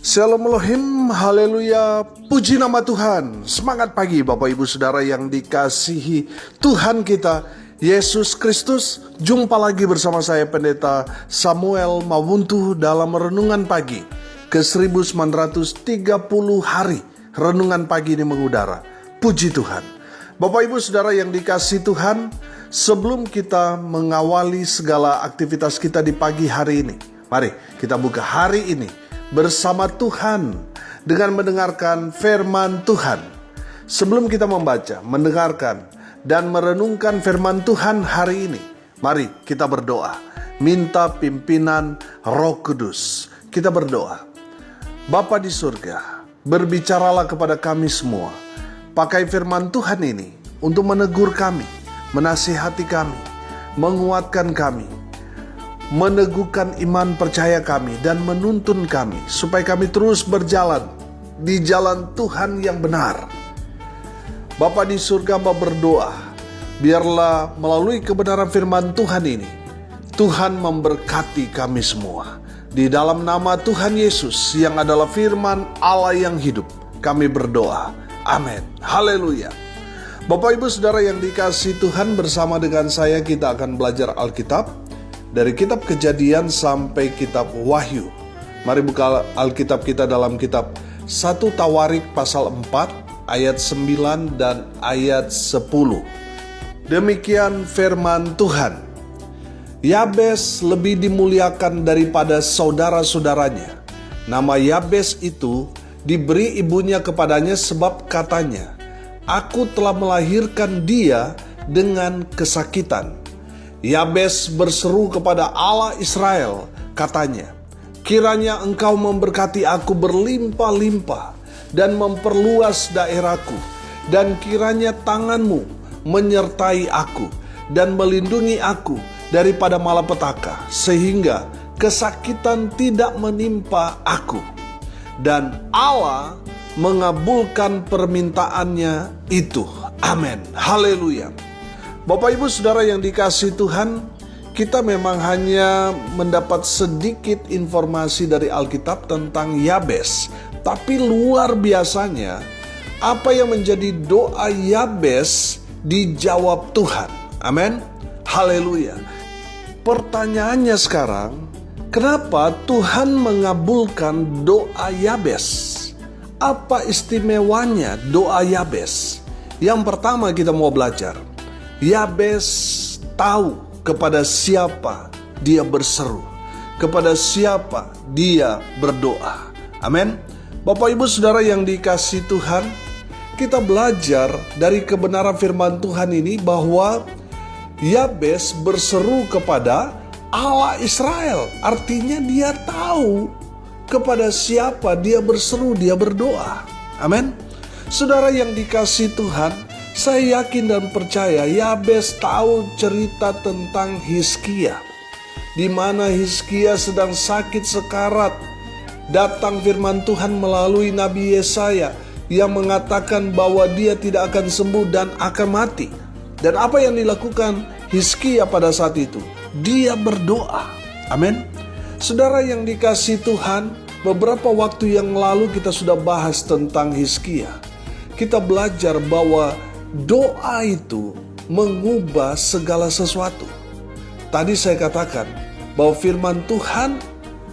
Shalom Elohim, haleluya, puji nama Tuhan. Semangat pagi Bapak Ibu Saudara yang dikasihi Tuhan kita, Yesus Kristus. Jumpa lagi bersama saya Pendeta Samuel Mawuntu dalam Renungan Pagi ke 1930 hari Renungan Pagi ini mengudara. Puji Tuhan. Bapak Ibu Saudara yang dikasihi Tuhan, sebelum kita mengawali segala aktivitas kita di pagi hari ini, mari kita buka hari ini bersama Tuhan dengan mendengarkan firman Tuhan. Sebelum kita membaca, mendengarkan, dan merenungkan firman Tuhan hari ini, mari kita berdoa, minta pimpinan Roh Kudus. Kita berdoa. Bapa di surga, berbicaralah kepada kami semua. Pakai firman Tuhan ini untuk menegur kami, menasihati kami, menguatkan kami, meneguhkan iman percaya kami, dan menuntun kami supaya kami terus berjalan di jalan Tuhan yang benar. Bapa di surga, Bapa berdoa, biarlah melalui kebenaran firman Tuhan ini, Tuhan memberkati kami semua. Di dalam nama Tuhan Yesus yang adalah firman Allah yang hidup, kami berdoa. Amin. Haleluya. Bapak Ibu Saudara yang dikasihi Tuhan, bersama dengan saya kita akan belajar Alkitab dari kitab Kejadian sampai kitab Wahyu. Mari buka Alkitab kita dalam kitab 1 Tawarik pasal 4 ayat 9 dan ayat 10. Demikian firman Tuhan. Yabes lebih dimuliakan daripada saudara-saudaranya. Nama Yabes itu diberi ibunya kepadanya sebab katanya, "Aku telah melahirkan dia dengan kesakitan." Yabes berseru kepada Allah Israel, katanya, "Kiranya engkau memberkati aku berlimpah-limpah dan memperluas daerahku, dan kiranya tanganmu menyertai aku dan melindungi aku daripada malapetaka, sehingga kesakitan tidak menimpa aku." Dan Allah mengabulkan permintaannya itu. Amin. Haleluya. Bapak Ibu Saudara yang dikasihi Tuhan, kita memang hanya mendapat sedikit informasi dari Alkitab tentang Yabes. Tapi luar biasanya, apa yang menjadi doa Yabes dijawab Tuhan. Amin. Haleluya. Pertanyaannya sekarang, kenapa Tuhan mengabulkan doa Yabes? Apa istimewanya doa Yabes? Yang pertama kita mau belajar, Yabes tahu kepada siapa dia berseru, kepada siapa dia berdoa. Amin. Bapak Ibu Saudara yang dikasihi Tuhan, kita belajar dari kebenaran firman Tuhan ini bahwa Yabes berseru kepada Allah Israel. Artinya dia tahu kepada siapa dia berseru, dia berdoa. Amin. Saudara yang dikasihi Tuhan, saya yakin dan percaya Yabes tahu cerita tentang Hizkia, di mana Hizkia sedang sakit sekarat. Datang firman Tuhan melalui Nabi Yesaya yang mengatakan bahwa dia tidak akan sembuh dan akan mati. Dan apa yang dilakukan Hizkia pada saat itu? Dia berdoa. Amin. Saudara yang dikasihi Tuhan, beberapa waktu yang lalu kita sudah bahas tentang Hizkia. Kita belajar bahwa doa itu mengubah segala sesuatu. Tadi saya katakan bahwa firman Tuhan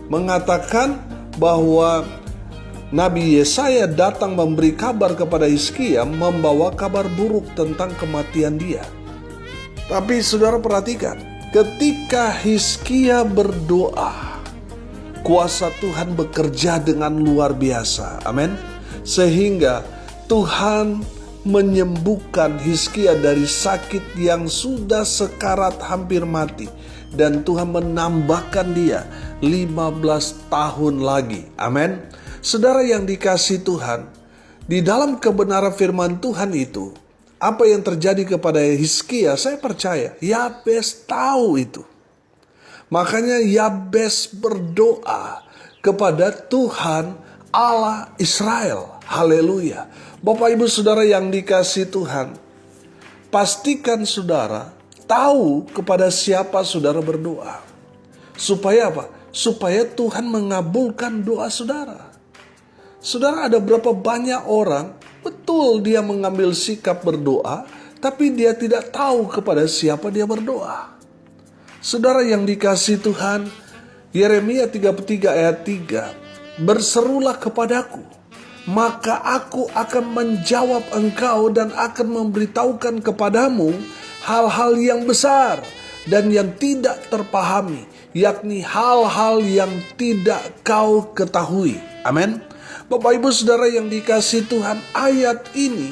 mengatakan bahwa Nabi Yesaya datang memberi kabar kepada Hizkia, membawa kabar buruk tentang kematian dia. Tapi saudara perhatikan, ketika Hizkia berdoa, kuasa Tuhan bekerja dengan luar biasa. Amin. Sehingga Tuhan menyembuhkan Hizkia dari sakit yang sudah sekarat hampir mati. Dan Tuhan menambahkan dia 15 tahun lagi. Amin. Saudara yang dikasihi Tuhan, di dalam kebenaran firman Tuhan itu, apa yang terjadi kepada Hizkia, saya percaya Yabes tahu itu. Makanya Yabes berdoa kepada Tuhan Allah Israel. Haleluya. Bapak Ibu Saudara yang dikasihi Tuhan, pastikan saudara tahu kepada siapa saudara berdoa. Supaya apa? Supaya Tuhan mengabulkan doa saudara. Saudara, ada berapa banyak orang, betul dia mengambil sikap berdoa, tapi dia tidak tahu kepada siapa dia berdoa. Saudara yang dikasihi Tuhan, Yeremia 33 ayat 3, berserulah kepadaku, maka aku akan menjawab engkau dan akan memberitahukan kepadamu hal-hal yang besar dan yang tidak terpahami, yakni hal-hal yang tidak kau ketahui. Amin. Bapak Ibu Saudara yang dikasihi Tuhan, ayat ini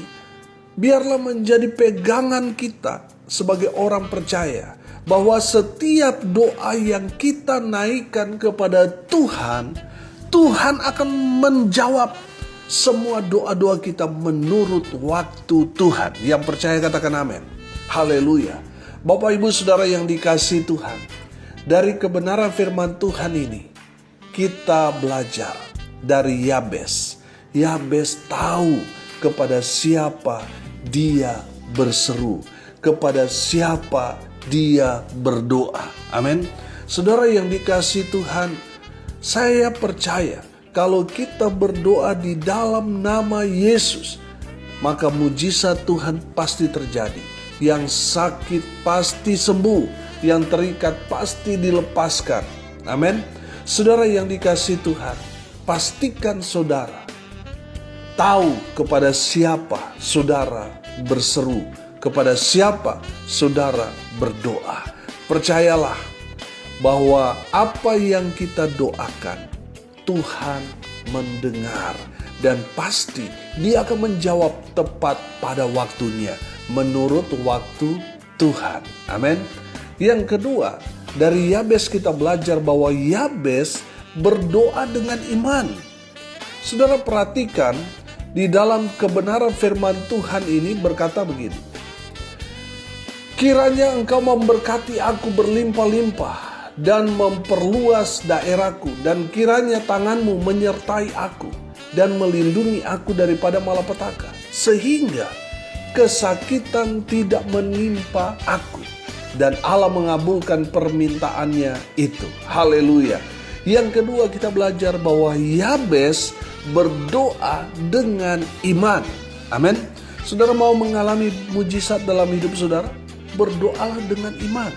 biarlah menjadi pegangan kita sebagai orang percaya, bahwa setiap doa yang kita naikkan kepada Tuhan, Tuhan akan menjawab semua doa-doa kita menurut waktu Tuhan. Yang percaya katakan amin. Haleluya. Bapak Ibu Saudara yang dikasihi Tuhan, dari kebenaran firman Tuhan ini kita belajar dari Yabes. Yabes tahu kepada siapa dia berseru, kepada siapa dia berdoa. Amin. Saudara yang dikasihi Tuhan, saya percaya kalau kita berdoa di dalam nama Yesus, maka mujizat Tuhan pasti terjadi. Yang sakit pasti sembuh, yang terikat pasti dilepaskan. Amin. Saudara yang dikasihi Tuhan, pastikan saudara tahu kepada siapa saudara berseru, kepada siapa saudara berdoa. Percayalah bahwa apa yang kita doakan, Tuhan mendengar, dan pasti Dia akan menjawab tepat pada waktunya menurut waktu Tuhan. Amin. Yang kedua, dari Yabes kita belajar bahwa Yabes berdoa dengan iman. Saudara perhatikan di dalam kebenaran firman Tuhan ini berkata begini, kiranya engkau memberkati aku berlimpah-limpah dan memperluas daerahku, dan kiranya tanganmu menyertai aku dan melindungi aku daripada malapetaka, sehingga kesakitan tidak menimpa aku. Dan Allah mengabulkan permintaannya itu. Haleluya. Yang kedua, kita belajar bahwa Yabes berdoa dengan iman. Amin. Saudara mau mengalami mujizat dalam hidup saudara? Berdoalah dengan iman.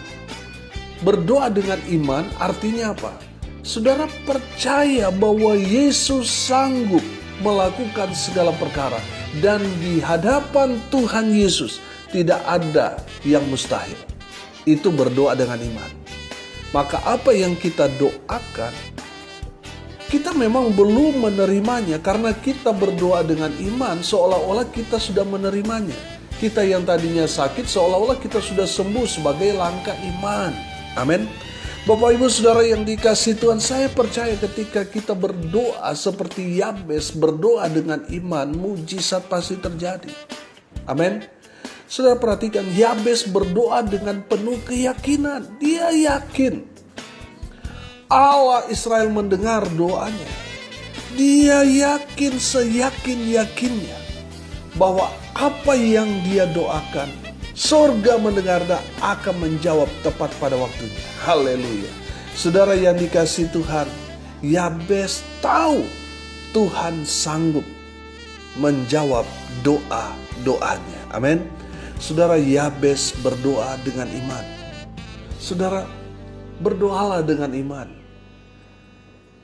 Berdoa dengan iman artinya apa? Saudara percaya bahwa Yesus sanggup melakukan segala perkara, dan di hadapan Tuhan Yesus tidak ada yang mustahil. Itu berdoa dengan iman. Maka apa yang kita doakan, kita memang belum menerimanya karena kita berdoa dengan iman seolah-olah kita sudah menerimanya. Kita yang tadinya sakit seolah-olah kita sudah sembuh sebagai langkah iman. Amin. Bapak Ibu Saudara yang dikasihi Tuhan, saya percaya ketika kita berdoa seperti Yabes, berdoa dengan iman, mujizat pasti terjadi. Amin. Saudara perhatikan, Yabes berdoa dengan penuh keyakinan. Dia yakin Allah Israel mendengar doanya. Dia yakin seyakin-yakinnya bahwa apa yang dia doakan, surga mendengar dan akan menjawab tepat pada waktunya. Haleluya. Saudara yang dikasihi Tuhan, Yabes tahu Tuhan sanggup menjawab doa-doanya. Amin. Saudara, Yabes berdoa dengan iman. Saudara, berdoalah dengan iman.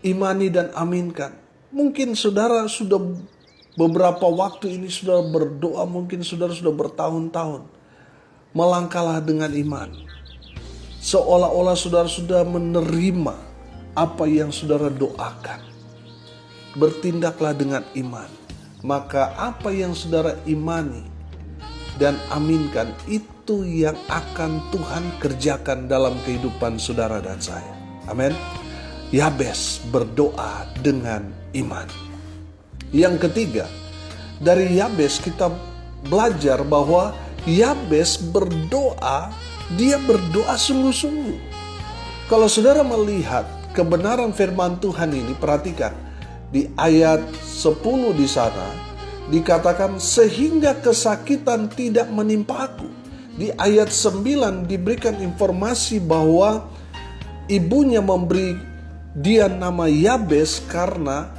Imani dan aminkan. Mungkin saudara sudah beberapa waktu ini saudara berdoa, mungkin saudara sudah bertahun-tahun. Melangkahlah dengan iman. Seolah-olah saudara sudah menerima apa yang saudara doakan. Bertindaklah dengan iman. Maka apa yang saudara imani dan aminkan, itu yang akan Tuhan kerjakan dalam kehidupan saudara dan saya. Amin. Yabes berdoa dengan iman. Yang ketiga, dari Yabes kita belajar bahwa Yabes berdoa, dia berdoa sungguh-sungguh. Kalau saudara melihat kebenaran firman Tuhan ini, perhatikan di ayat 10 di sana dikatakan sehingga kesakitan tidak menimpa aku. Di ayat 9 diberikan informasi bahwa ibunya memberi dia nama Yabes karena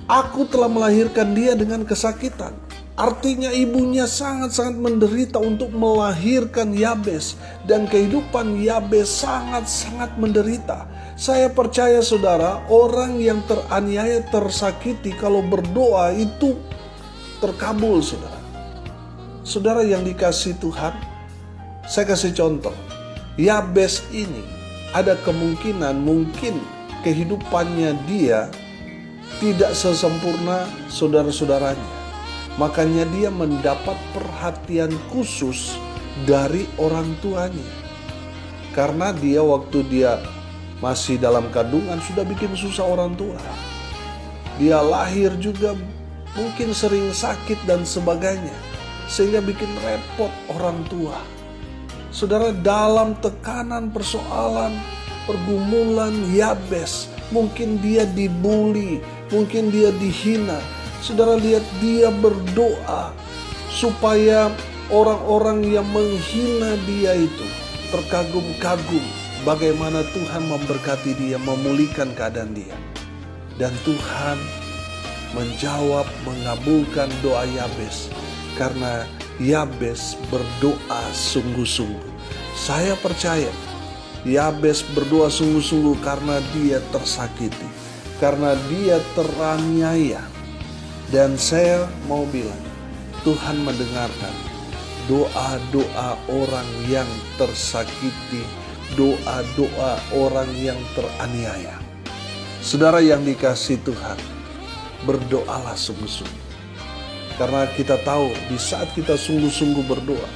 Aku telah melahirkan dia dengan kesakitan. Artinya ibunya sangat-sangat menderita untuk melahirkan Yabes. Dan kehidupan Yabes sangat-sangat menderita. Saya percaya saudara, orang yang teraniaya, tersakiti, kalau berdoa itu terkabul saudara. Saudara yang dikasihi Tuhan, saya kasih contoh. Yabes ini ada kemungkinan mungkin kehidupannya dia tidak sesempurna saudara-saudaranya. Makanya dia mendapat perhatian khusus dari orang tuanya. Karena dia waktu dia masih dalam kandungan sudah bikin susah orang tua. Dia lahir juga mungkin sering sakit dan sebagainya. Sehingga bikin repot orang tua. Saudara, dalam tekanan persoalan, pergumulan Yabes, mungkin dia dibully, mungkin dia dihina. Saudara lihat, dia berdoa supaya orang-orang yang menghina dia itu terkagum-kagum bagaimana Tuhan memberkati dia, memulihkan keadaan dia. Dan Tuhan menjawab, mengabulkan doa Yabes karena Yabes berdoa sungguh-sungguh. Saya percaya Yabes berdoa sungguh-sungguh karena dia tersakiti, karena dia teraniaya. Dan saya mau bilang, Tuhan mendengarkan doa-doa orang yang tersakiti, doa-doa orang yang teraniaya. Saudara yang dikasihi Tuhan, berdoalah sungguh-sungguh. Karena kita tahu di saat kita sungguh-sungguh berdoa,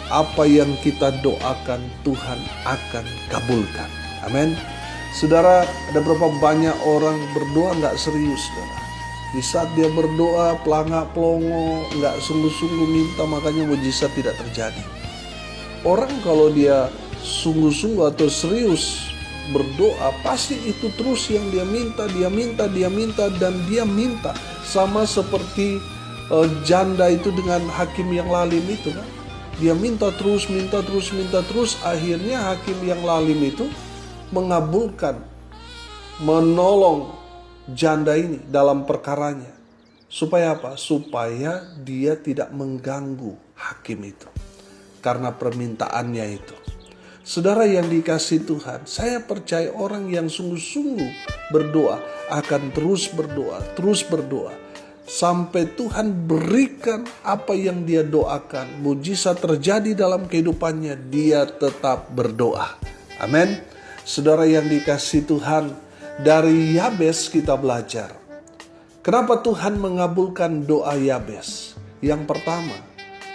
apa yang kita doakan Tuhan akan kabulkan. Amin. Saudara, ada berapa banyak orang berdoa gak serius, saudara. Di saat dia berdoa pelangak-pelongo, gak sungguh-sungguh minta, makanya mujizat tidak terjadi. Orang kalau dia sungguh-sungguh atau serius berdoa, pasti itu terus yang dia minta, dan dia minta. Sama seperti janda itu dengan hakim yang lalim itu kan. Dia minta terus, akhirnya hakim yang lalim itu mengabulkan, menolong janda ini dalam perkaranya. Supaya apa? Supaya dia tidak mengganggu hakim itu karena permintaannya itu. Saudara yang dikasihi Tuhan, saya percaya orang yang sungguh-sungguh berdoa akan terus berdoa sampai Tuhan berikan apa yang dia doakan. Mujizat terjadi dalam kehidupannya, dia tetap berdoa. Amin. Saudara yang dikasihi Tuhan, dari Yabes kita belajar. Kenapa Tuhan mengabulkan doa Yabes? Yang pertama,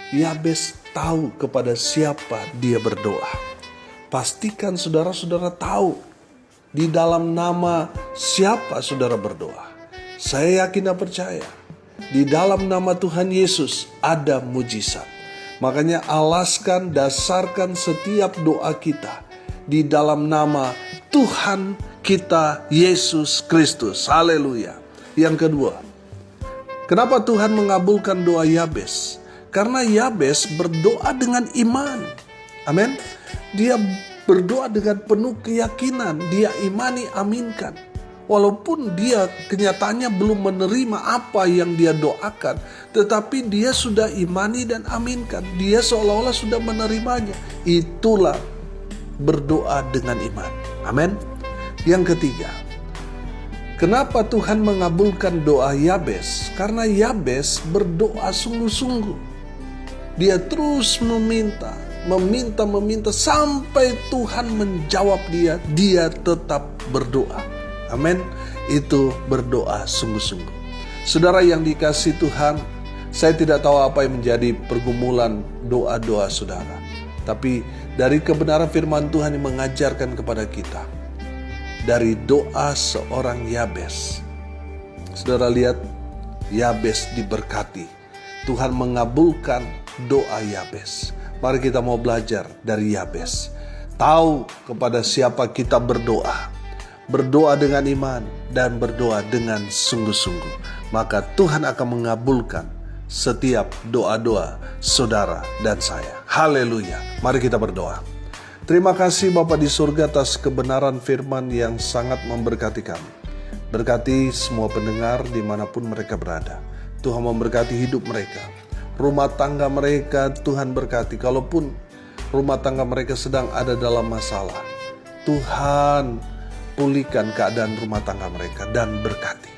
Yabes tahu kepada siapa dia berdoa. Pastikan saudara-saudara tahu di dalam nama siapa saudara berdoa. Saya yakin dan percaya di dalam nama Tuhan Yesus ada mujizat. Makanya alaskan, dasarkan setiap doa kita di dalam nama Tuhan kita Yesus Kristus. Haleluya. Yang kedua, kenapa Tuhan mengabulkan doa Yabes? Karena Yabes berdoa dengan iman. Amin. Dia berdoa dengan penuh keyakinan. Dia imani, aminkan. Walaupun dia kenyataannya belum menerima apa yang dia doakan, tetapi dia sudah imani dan aminkan. Dia seolah-olah sudah menerimanya. Itulah berdoa dengan iman. Amin. Yang ketiga, kenapa Tuhan mengabulkan doa Yabes? Karena Yabes berdoa sungguh-sungguh. Dia terus meminta sampai Tuhan menjawab dia. Dia tetap berdoa. Amin. Itu berdoa sungguh-sungguh. Saudara yang dikasihi Tuhan, saya tidak tahu apa yang menjadi pergumulan doa-doa saudara. Tapi dari kebenaran firman Tuhan yang mengajarkan kepada kita, dari doa seorang Yabes. Saudara lihat, Yabes diberkati. Tuhan mengabulkan doa Yabes. Mari kita mau belajar dari Yabes. Tahu kepada siapa kita berdoa. Berdoa dengan iman dan berdoa dengan sungguh-sungguh. Maka Tuhan akan mengabulkan setiap doa-doa saudara dan saya. Haleluya. Mari kita berdoa. Terima kasih Bapa di surga atas kebenaran firman yang sangat memberkati kami. Berkati semua pendengar dimanapun mereka berada. Tuhan memberkati hidup mereka. Rumah tangga mereka Tuhan berkati. Kalaupun rumah tangga mereka sedang ada dalam masalah, Tuhan pulihkan keadaan rumah tangga mereka dan berkati.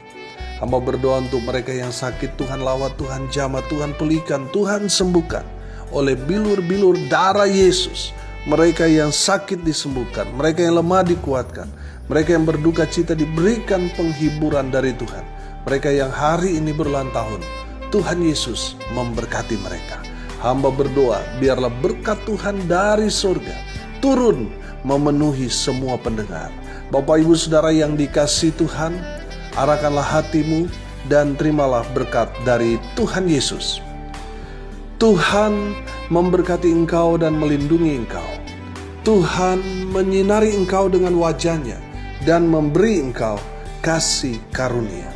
Hamba berdoa untuk mereka yang sakit, Tuhan lawat, Tuhan jamah, Tuhan pulihkan, Tuhan sembuhkan. Oleh bilur-bilur darah Yesus, mereka yang sakit disembuhkan, mereka yang lemah dikuatkan, mereka yang berduka cita diberikan penghiburan dari Tuhan, mereka yang hari ini berulang tahun, Tuhan Yesus memberkati mereka. Hamba berdoa, biarlah berkat Tuhan dari surga turun memenuhi semua pendengar. Bapak Ibu Saudara yang dikasihi Tuhan, arahkanlah hatimu dan terimalah berkat dari Tuhan Yesus. Tuhan memberkati engkau dan melindungi engkau. Tuhan menyinari engkau dengan wajah-Nya dan memberi engkau kasih karunia.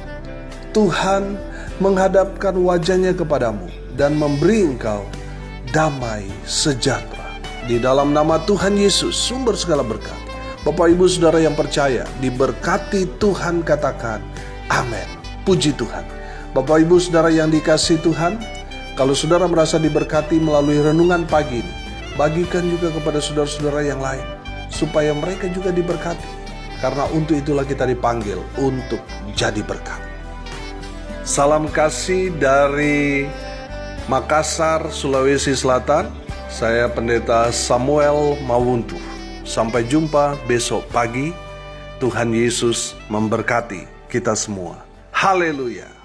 Tuhan menghadapkan wajah-Nya kepadamu dan memberi engkau damai sejahtera. Di dalam nama Tuhan Yesus, sumber segala berkat. Bapak Ibu Saudara yang percaya, diberkati Tuhan, katakan amin. Puji Tuhan. Bapak Ibu Saudara yang dikasihi Tuhan, kalau saudara merasa diberkati melalui renungan pagi ini, bagikan juga kepada saudara-saudara yang lain, supaya mereka juga diberkati. Karena untuk itulah kita dipanggil untuk jadi berkat. Salam kasih dari Makassar, Sulawesi Selatan. Saya Pendeta Samuel Mawuntu. Sampai jumpa besok pagi. Tuhan Yesus memberkati kita semua. Haleluya.